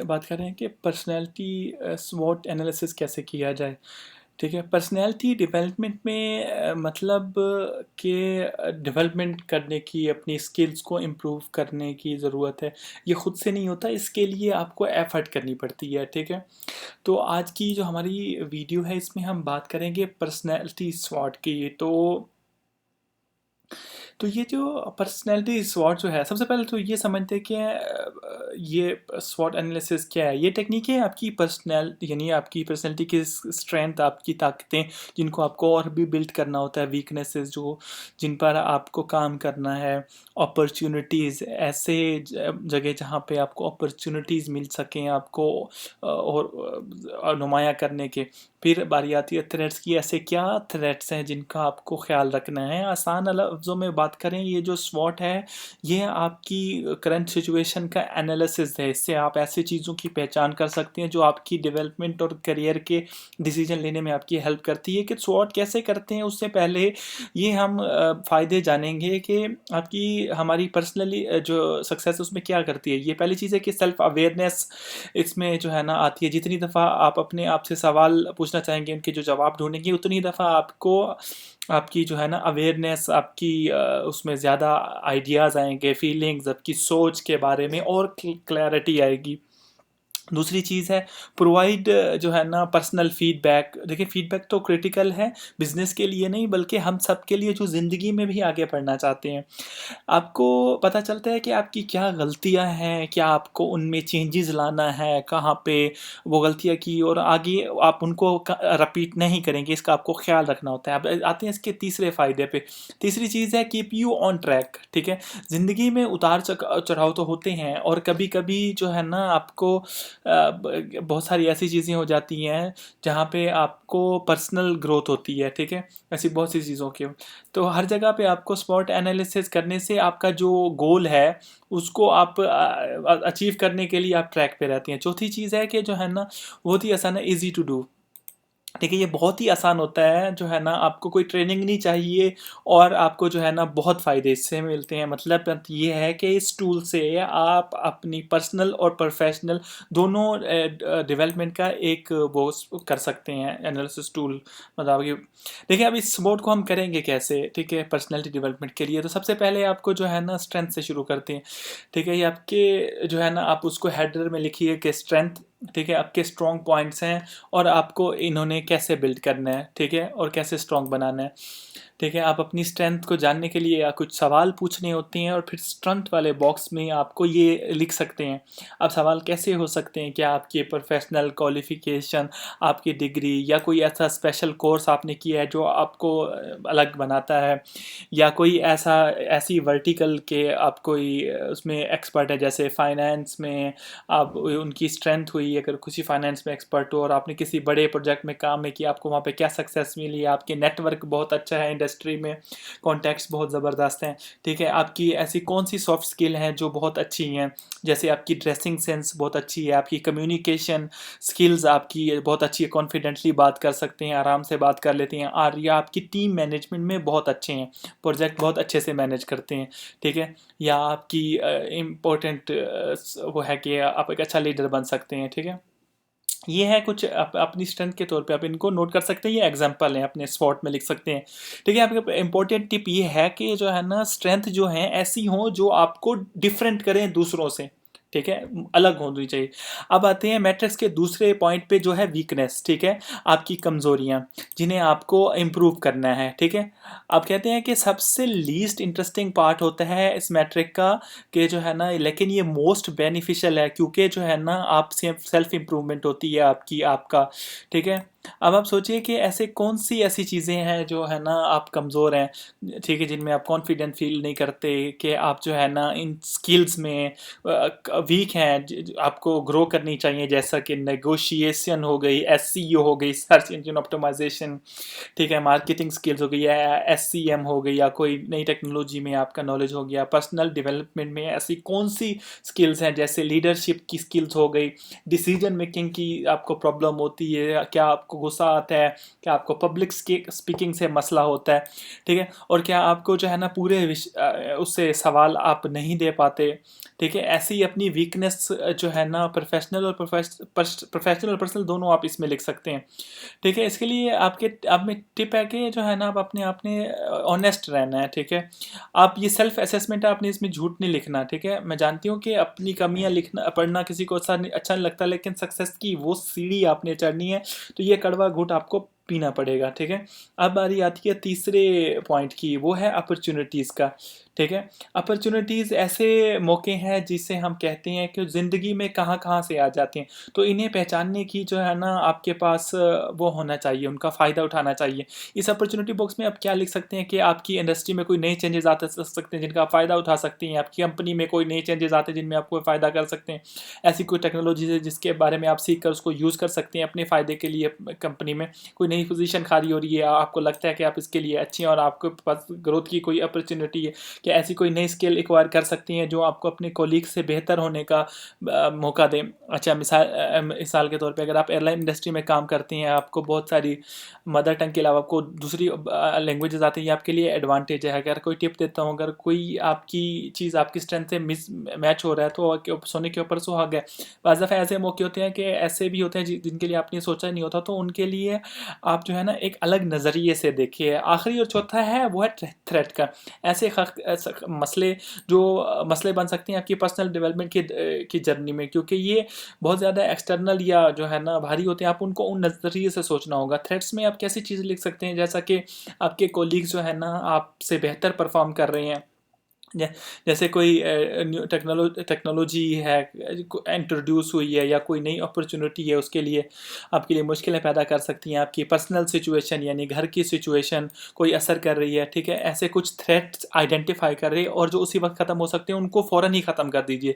बात कर रहे हैं कि पर्सनैलिटी स्वॉट एनालिसिस कैसे किया जाए। ठीक है, पर्सनैलिटी डेवलपमेंट में मतलब कि डेवलपमेंट करने की, अपनी स्किल्स को इम्प्रूव करने की ज़रूरत है। ये खुद से नहीं होता, इसके लिए आपको एफ़र्ट करनी पड़ती है, ठीक है। तो आज की जो हमारी वीडियो है, इसमें हम बात करेंगे पर्सनैलिटी स्वॉट की। तो ये जो पर्सनैलिटी स्वॉट जो है, सबसे पहले तो ये समझते हैं कि ये स्वॉट एनालिसिस क्या है। ये टेक्निक है आपकी यानी आपकी पर्सनैलिटी की स्ट्रेंथ, आपकी ताकतें, जिनको आपको और भी बिल्ड करना होता है, वीकनेसेस जो जिन पर आपको काम करना है, अपॉर्चुनिटीज़, ऐसे जगह जहाँ पे आपको अपॉर्चुनिटीज़ मिल सकें आपको और नुमाया करने के। फिर बारी आती है थ्रेट्स की, ऐसे क्या थ्रेट्स हैं जिनका आपको ख्याल रखना है। आसान लफ्ज़ों में बात करें, ये जो स्वॉट है, ये आपकी करंट सिचुएशन का एनालिसिस है। इससे आप ऐसी चीज़ों की पहचान कर सकते हैं जो आपकी डेवलपमेंट और करियर के डिसीजन लेने में आपकी हेल्प करती है। कि स्वॉट कैसे करते हैं, उससे पहले ये हम फ़ायदे जानेंगे कि आपकी हमारी पर्सनली जो सक्सेस है उसमें क्या करती है। ये पहली चीज़ है कि सेल्फ अवेयरनेस इसमें जो है ना आती है। जितनी दफ़ा आप अपने आप से सवाल पूछना चाहेंगे, उनके जो जवाब ढूँढेंगे, उतनी दफ़ा आपको आपकी जो है ना अवेयरनेस, आपकी उसमें ज़्यादा आइडियाज़ आएँगे, फीलिंग्स, आपकी सोच के बारे में और क्लैरिटी आएगी। दूसरी चीज़ है प्रोवाइड जो है ना पर्सनल फीडबैक। देखिए, फीडबैक तो क्रिटिकल है, बिज़नेस के लिए नहीं बल्कि हम सब के लिए जो ज़िंदगी में भी आगे बढ़ना चाहते हैं। आपको पता चलता है कि आपकी क्या गलतियाँ हैं, क्या आपको उनमें चेंजेस लाना है, कहाँ पे वो गलतियाँ की और आगे आप उनको रिपीट नहीं करेंगे, इसका आपको ख्याल रखना होता है। अब आते हैं इसके तीसरे फ़ायदे पे। तीसरी चीज़ है कीप यू ऑन ट्रैक, ठीक है। ज़िंदगी में उतार चढ़ाव तो होते हैं और कभी-कभी जो है ना आपको बहुत सारी ऐसी चीज़ें हो जाती हैं जहाँ पे आपको पर्सनल ग्रोथ होती है, ठीक है। ऐसी बहुत सी चीज़ों की। तो हर जगह पे आपको स्पॉट एनालिसिस करने से आपका जो गोल है, उसको आप अचीव करने के लिए आप ट्रैक पे रहती हैं। चौथी चीज़ है कि जो है ना, बहुत ही आसान है, ईज़ी टू डू। ठीक है, ये बहुत ही आसान होता है, जो है ना आपको कोई ट्रेनिंग नहीं चाहिए और आपको जो है ना बहुत फ़ायदे इससे मिलते हैं। मतलब ये है कि इस टूल से आप अपनी पर्सनल और प्रोफेशनल दोनों डेवलपमेंट का एक वो कर सकते हैं, एनालिसिस टूल। मतलब कि देखिए, अब इस मोड को हम करेंगे कैसे, ठीक है, पर्सनैलिटी डेवलपमेंट के लिए। तो सबसे पहले आपको जो है ना स्ट्रेंथ से शुरू करते हैं, ठीक है। ये आपके जो है ना, आप उसको हेडर में लिखिए कि स्ट्रेंथ, ठीक है, आपके स्ट्रॉन्ग पॉइंट्स हैं और आपको इन्होंने कैसे बिल्ड करना है, ठीक है, और कैसे स्ट्रॉन्ग बनाना है। ठीक है, आप अपनी स्ट्रेंथ को जानने के लिए या कुछ सवाल पूछने होते हैं और फिर स्ट्रेंथ वाले बॉक्स में आपको ये लिख सकते हैं। अब सवाल कैसे हो सकते हैं, क्या आपकी प्रोफेशनल क्वालिफ़िकेशन, आपकी डिग्री या कोई ऐसा स्पेशल कोर्स आपने किया है जो आपको अलग बनाता है, या कोई ऐसी वर्टिकल के आप कोई उसमें एक्सपर्ट है, जैसे फाइनेंस में आप उनकी स्ट्रेंथ हुई, अगर किसी फाइनेंस में एक्सपर्ट हो और आपने किसी बड़े प्रोजेक्ट में काम में किया, आपको वहाँ पे क्या सक्सेस मिली, आपके नेटवर्क बहुत अच्छा है, इंडस्ट्री में कॉन्टैक्ट्स बहुत ज़बरदस्त हैं, ठीक है। आपकी ऐसी कौन सी सॉफ्ट स्किल हैं जो बहुत अच्छी हैं, जैसे आपकी ड्रेसिंग सेंस बहुत अच्छी है, आपकी कम्युनिकेशन स्किल्स आपकी बहुत अच्छी है, कॉन्फिडेंटली बात कर सकते हैं, आराम से बात कर लेते हैं, और या आपकी टीम मैनेजमेंट में बहुत अच्छे हैं, प्रोजेक्ट बहुत अच्छे से मैनेज करते हैं, ठीक है। या आपकी इम्पोर्टेंट वो है कि आप एक अच्छा लीडर बन सकते हैं, ठीक है। ये है कुछ अपनी स्ट्रेंथ के तौर पे आप इनको नोट कर सकते हैं, ये एग्जांपल हैं, अपने स्पॉट में लिख सकते हैं, ठीक है। आपका इंपॉर्टेंट टिप ये है कि जो है ना स्ट्रेंथ जो है ऐसी हो जो आपको डिफरेंट करें दूसरों से, ठीक है, अलग होनी चाहिए। अब आते हैं मैट्रिक्स के दूसरे पॉइंट पे, जो है वीकनेस, ठीक है, आपकी कमज़ोरियाँ जिन्हें आपको इम्प्रूव करना है, ठीक है। आप कहते हैं कि सबसे लीस्ट इंटरेस्टिंग पार्ट होता है इस मैट्रिक का, कि जो है ना, लेकिन ये मोस्ट बेनिफिशियल है, क्योंकि जो है ना आप सेल्फ इम्प्रूवमेंट होती है आपका, ठीक है। अब आप सोचिए कि ऐसे कौन सी ऐसी चीज़ें हैं जो है ना आप कमज़ोर हैं, ठीक है, जिनमें आप कॉन्फिडेंट फील नहीं करते, कि आप जो है ना इन स्किल्स में वीक हैं, आपको ग्रो करनी चाहिए, जैसा कि नेगोशिएशन हो गई, एससीओ हो गई, सर्च इंजन ऑप्टिमाइजेशन, ठीक है, मार्केटिंग स्किल्स हो गई, या एससीएम हो गई, या कोई नई टेक्नोलॉजी में आपका नॉलेज हो गया। पर्सनल डेवलपमेंट में ऐसी कौन सी स्किल्स हैं, जैसे लीडरशिप की स्किल्स हो गई, डिसीजन मेकिंग की आपको प्रॉब्लम होती है, क्या आप आपको गुस्सा आता है, क्या आपको पब्लिक स्पीकिंग से मसला होता है, ठीक है, और क्या आपको जो है ना पूरे उससे सवाल आप नहीं दे पाते, ठीक है। ऐसी अपनी वीकनेस जो है ना प्रोफेशनल और प्रोफेशनल और पर्सनल दोनों आप इसमें लिख सकते हैं, ठीक है। इसके लिए आपके आप में टिप है कि जो है ना आप अपने आपने ऑनेस्ट रहना है, ठीक है। आप ये सेल्फ असेसमेंट है, आपने इसमें झूठ नहीं लिखना, ठीक है। मैं जानती हूँ कि अपनी कमियां लिखना पढ़ना किसी को अच्छा नहीं लगता, लेकिन सक्सेस की वो सीढ़ी आपने चढ़नी है, तो ये कड़वा घूंट आपको पीना पड़ेगा, ठीक है। अब बारी आती है तीसरे पॉइंट की, वो है अपॉर्चुनिटीज़ का, ठीक है। अपॉर्चुनिटीज़ ऐसे मौके हैं जिसे हम कहते हैं कि ज़िंदगी में कहाँ कहाँ से आ जाते हैं, तो इन्हें पहचानने की जो है ना आपके पास वो होना चाहिए, उनका फ़ायदा उठाना चाहिए। इस अपॉर्चुनिटी बॉक्स में आप क्या लिख सकते हैं कि आपकी इंडस्ट्री में कोई नए चेंजेस आते सकते हैं जिनका आप फ़ायदा उठा सकते हैं, आपकी कंपनी में कोई नए चेंजेस आते हैं जिनमें आप कोई फ़ायदा कर सकते हैं, ऐसी कोई टेक्नोलॉजी है जिसके बारे में आप सीख कर उसको यूज़ कर सकते हैं अपने फ़ायदे के लिए। कंपनी में कोई नई पोजीशन खाली हो रही है, आपको लगता है कि आप इसके लिए अच्छी हैं और आपके पास ग्रोथ की कोई अपॉर्चुनिटी है, कि ऐसी कोई नई स्किल एक्वायर कर सकती हैं जो आपको अपने कोलीग से बेहतर होने का मौका दें। अच्छा, मिसाल के तौर पे अगर आप एयरलाइन इंडस्ट्री में काम करती हैं, आपको बहुत सारी मदर टंग के अलावा आपको दूसरी लैंग्वेजेस आती हैं, ये आपके लिए एडवांटेज है। अगर कोई टिप देता हूँ, अगर कोई आपकी चीज़ आपकी स्ट्रेंथ से मैच हो रहा है तो सोने के ऊपर सुहागा है। बाज़ दफ़ा ऐसे मौके होते हैं कि ऐसे भी होते हैं जिनके लिए आपने सोचा नहीं होता, तो उनके लिए आप जो है ना एक अलग नज़रिए से देखिए। आखिरी और चौथा है वो है थ्रेट का। ऐसे मसले जो मसले बन सकते हैं आपकी पर्सनल डेवलपमेंट की जर्नी में, क्योंकि ये बहुत ज़्यादा एक्सटर्नल या जो है ना भारी होते हैं, आप उनको उन नज़रिए से सोचना होगा। थ्रेट्स में आप कैसी चीज़ लिख सकते हैं, जैसा कि आपके कोलीग्स जो है ना आपसे बेहतर परफॉर्म कर रहे हैं, जैसे कोई न्यू टेक्नोलॉजी है इंट्रोड्यूस हुई है, या कोई नई अपॉर्चुनिटी है, उसके लिए आपके लिए मुश्किलें पैदा कर सकती हैं। आपकी पर्सनल सिचुएशन यानी घर की सिचुएशन कोई असर कर रही है, ठीक है। ऐसे कुछ थ्रेट्स आइडेंटिफाई कर रहे हैं और जो उसी वक्त ख़त्म हो सकते हैं उनको फ़ौरन ही ख़त्म कर दीजिए,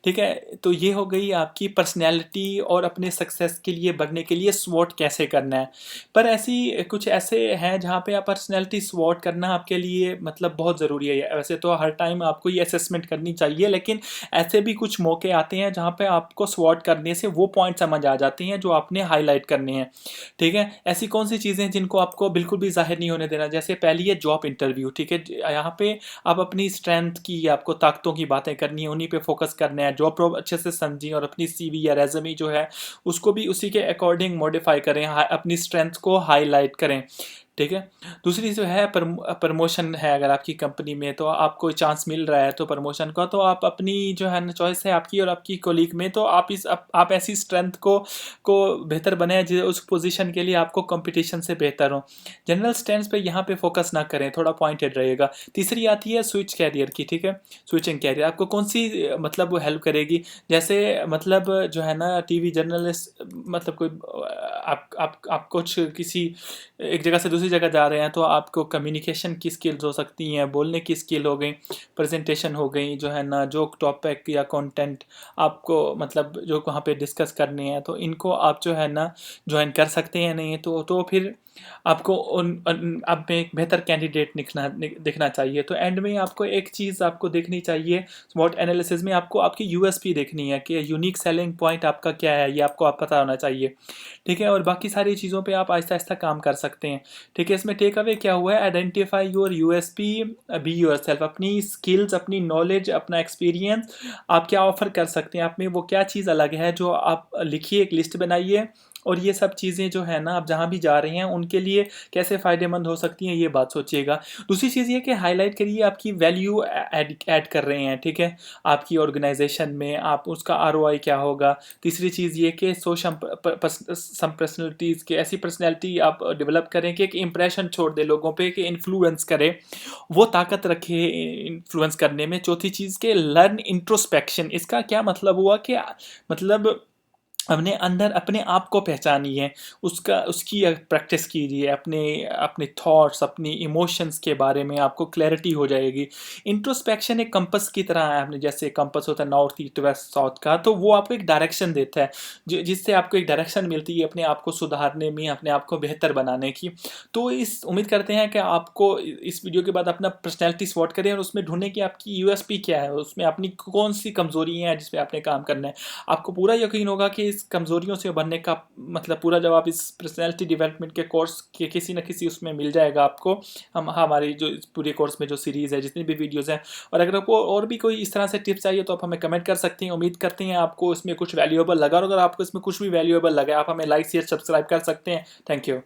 ठीक है। तो ये हो गई आपकी पर्सनैलिटी और अपने सक्सेस के लिए बढ़ने के लिए स्वॉट कैसे करना है। पर ऐसी कुछ ऐसे हैं जहाँ पे आप पर्सनैलिटी स्वॉट करना आपके लिए मतलब बहुत ज़रूरी है। वैसे तो हर टाइम आपको ये असेसमेंट करनी चाहिए, लेकिन ऐसे भी कुछ मौके आते हैं जहाँ पे आपको स्वॉट करने से वो पॉइंट समझ आ जाते हैं जो आपने हाईलाइट करने हैं, ठीक है। ऐसी कौन सी चीज़ें हैं जिनको आपको बिल्कुल भी ज़ाहिर नहीं होने देना, जैसे पहली है जॉब इंटरव्यू, ठीक है। यहाँ पे आप अपनी स्ट्रेंथ की, आपको ताकतों की बातें करनी है, उन्हीं पे फोकस करना है। जॉब रोल अच्छे से समझें और अपनी सीवी या रेज़्यूमे जो है उसको भी उसी के अकॉर्डिंग मॉडिफाई करें, अपनी स्ट्रेंथ को हाईलाइट करें, ठीक है। दूसरी जो है प्रमोशन है, अगर आपकी कंपनी में तो आपको चांस मिल रहा है तो प्रमोशन का, तो आप अपनी जो है ना चॉइस है आपकी और आपकी कोलीग में, तो आप ऐसी स्ट्रेंथ को बेहतर बनाएं जो उस पोजीशन के लिए आपको कंपटीशन से बेहतर हो। जनरल स्ट्रेंथ्स पे यहाँ पे फोकस ना करें, थोड़ा पॉइंटेड रहेगा। तीसरी आती है स्विच कैरियर की, ठीक है। स्विचिंग कैरियर आपको कौन सी मतलब वो हेल्प करेगी, जैसे मतलब जो है ना टीवी जर्नलिस्ट, मतलब कोई आप कुछ किसी एक जगह से दूसरी जगह जा रहे हैं, तो आपको कम्युनिकेशन की स्किल्स हो सकती हैं, बोलने की स्किल हो गई, प्रेजेंटेशन हो गई, जो है ना जो टॉपिक या कंटेंट आपको मतलब जो वहाँ पे डिस्कस करने हैं, तो इनको आप जो है ना ज्वाइन कर सकते हैं। नहीं तो फिर आपको आप में एक बेहतर कैंडिडेट दिखना चाहिए। तो एंड में आपको एक चीज़ आपको देखनी चाहिए, स्वॉट एनालिसिस में आपको आपकी यूएसपी देखनी है कि यूनिक सेलिंग पॉइंट आपका क्या है, ये आपको पता होना चाहिए, ठीक है। और बाकी सारी चीज़ों पे आप आहिस्ता आहिस्ता काम कर सकते हैं, ठीक है। इसमें टेक अवे क्या हुआ है, identify your USP, be yourself, अपनी स्किल्स, अपनी नॉलेज, अपना एक्सपीरियंस, आप क्या ऑफर कर सकते हैं, आप में वो क्या चीज़ अलग है, जो आप लिखिए, एक लिस्ट बनाइए, और ये सब चीज़ें जो है ना आप जहाँ भी जा रहे हैं उनके लिए कैसे फ़ायदेमंद हो सकती हैं, ये बात सोचिएगा। दूसरी चीज़ ये कि हाईलाइट करिए आपकी वैल्यू ऐड कर रहे हैं, ठीक है, आपकी ऑर्गेनाइजेशन में, आप उसका आरओआई क्या होगा। तीसरी चीज़ ये कि सम पर्सनैलिटीज़ के ऐसी पर्सनैलिटी आप डेवलप करें कि एक इम्प्रेशन छोड़ दे लोगों पे, कि इन्फ्लुएंस करे, वो ताकत रखे इन्फ्लुएंस करने में। चौथी चीज़ के लर्न इंट्रोस्पेक्शन, इसका क्या मतलब हुआ कि मतलब अपने अंदर अपने आप को पहचानिए, उसकी प्रैक्टिस कीजिए, अपने अपने थॉट्स, अपनी इमोशंस के बारे में आपको क्लैरिटी हो जाएगी। इंट्रोस्पेक्शन एक कंपास की तरह है, आपने जैसे कंपास होता है नॉर्थ ईस्ट वेस्ट साउथ का, तो वो आपको एक डायरेक्शन देता है, जिससे आपको एक डायरेक्शन मिलती है अपने आप को सुधारने में, अपने आप को बेहतर बनाने की। तो इस उम्मीद करते हैं कि आपको इस वीडियो के बाद अपना पर्सनैलिटी स्वॉट करें और उसमें ढूंढें कि आपकी यूएसपी क्या है, उसमें अपनी कौन सी कमज़ोरी है जिस पे आपने काम करना है। आपको पूरा यकीन होगा कि किस कमज़ोरियों से उभरने का मतलब पूरा जवाब इस पर्सनैलिटी डेवलपमेंट के कोर्स के किसी न किसी उसमें मिल जाएगा आपको। हम हमारी जो इस पूरे कोर्स में जो सीरीज़ है, जितनी भी वीडियोज़ हैं, और अगर आपको और भी कोई इस तरह से टिप्स चाहिए तो आप हमें कमेंट कर सकती हैं। उम्मीद करते हैं आपको इसमें कुछ वैल्यूएबल लगा, और अगर आपको इसमें कुछ भी वैल्यूएबल लगा आप हमें लाइक शेयर सब्सक्राइब कर सकते हैं। Thank you.